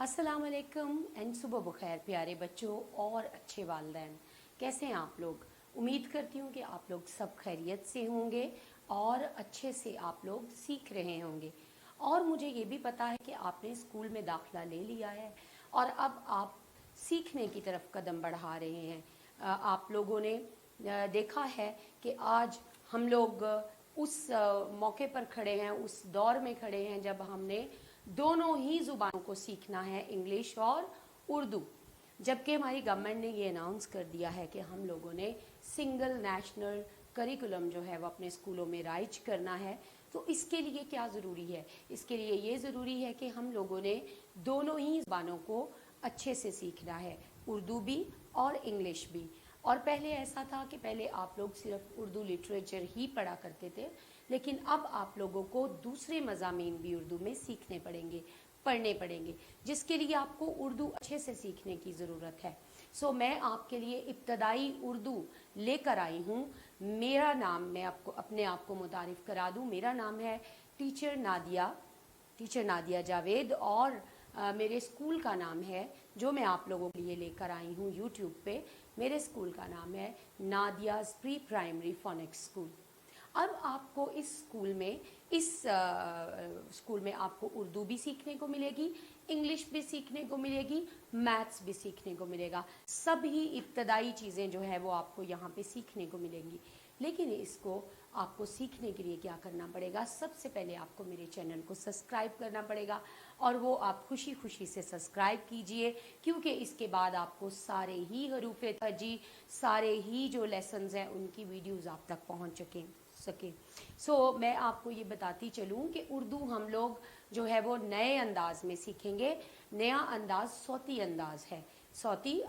अस्सलाम वालेकुम एंड सुबह बखैर प्यारे बच्चों और अच्छे वालिदैन। कैसे हैं आप लोग? उम्मीद करती हूँ कि आप लोग सब खैरियत से होंगे और अच्छे से आप लोग सीख रहे होंगे। और मुझे ये भी पता है कि आपने स्कूल में दाखिला ले लिया है और अब आप सीखने की तरफ कदम बढ़ा रहे हैं। आप लोगों ने देखा है कि आज हम लोग उस मौके पर खड़े हैं, उस दौर में खड़े हैं जब हमने दोनों ही ज़ुबानों को सीखना है, इंग्लिश और उर्दू। जबकि हमारी गवर्नमेंट ने ये अनाउंस कर दिया है कि हम लोगों ने सिंगल नेशनल करिकुलम जो है वो अपने स्कूलों में राइज करना है। तो इसके लिए क्या ज़रूरी है? इसके लिए ये ज़रूरी है कि हम लोगों ने दोनों ही ज़ुबानों को अच्छे से सीखना है, उर्दू भी और इंग्लिश भी। और पहले ऐसा था कि पहले आप लोग सिर्फ उर्दू लिटरेचर ही पढ़ा करते थे, लेकिन अब आप लोगों को दूसरे मज़ामीन भी उर्दू में सीखने पड़ेंगे, पढ़ने पड़ेंगे, जिसके लिए आपको उर्दू अच्छे से सीखने की ज़रूरत है। सो मैं आपके लिए इब्तदाई उर्दू लेकर आई हूँ। मेरा नाम, मैं आपको अपने आप को मुतारिफ़ करा दूँ, मेरा नाम है टीचर नादिया जावेद और मेरे स्कूल का नाम है, जो मैं आप लोगों के लिए लेकर आई हूँ यूट्यूब पे, मेरे स्कूल का नाम है नादियाज़ प्री प्राइमरी फोनिक्स स्कूल। अब आपको इस स्कूल में आपको उर्दू भी सीखने को मिलेगी, इंग्लिश भी सीखने को मिलेगी, मैथ्स भी सीखने को मिलेगा। सभी इब्तदाई चीज़ें जो है वो आपको यहाँ पे सीखने को मिलेंगी। लेकिन इसको आपको सीखने के लिए क्या करना पड़ेगा? सबसे पहले आपको मेरे चैनल को सब्सक्राइब करना पड़ेगा और वो आप खुशी खुशी से सब्सक्राइब कीजिए, क्योंकि इसके बाद आपको सारे ही हरूफ़े तहजी, सारे ही जो लेसन्स हैं उनकी वीडियोज़ आप तक पहुँच सके। सो मैं आपको ये बताती चलूँ कि उर्दू हम लोग जो है वो नए अंदाज में सीखेंगे। नया अंदाज सौती अंदाज है, सौती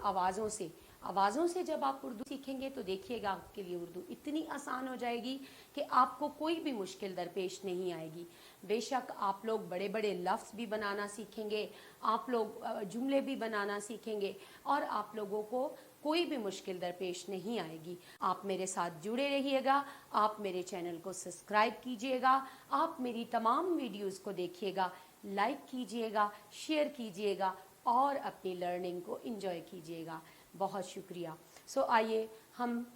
आवाज़ों से जब आप उर्दू सीखेंगे तो देखिएगा आपके लिए उर्दू इतनी आसान हो जाएगी कि आपको कोई भी मुश्किल दरपेश नहीं आएगी। बेशक आप लोग बड़े बड़े लफ्ज़ भी बनाना सीखेंगे, आप लोग जुमले भी बनाना सीखेंगे और आप लोगों को कोई भी मुश्किल दरपेश नहीं आएगी। आप मेरे साथ जुड़े रहिएगा, आप मेरे चैनल को सब्सक्राइब कीजिएगा, आप मेरी तमाम वीडियोस को देखिएगा, लाइक कीजिएगा, शेयर कीजिएगा और अपनी लर्निंग को एंजॉय कीजिएगा। बहुत शुक्रिया। सो आइए हम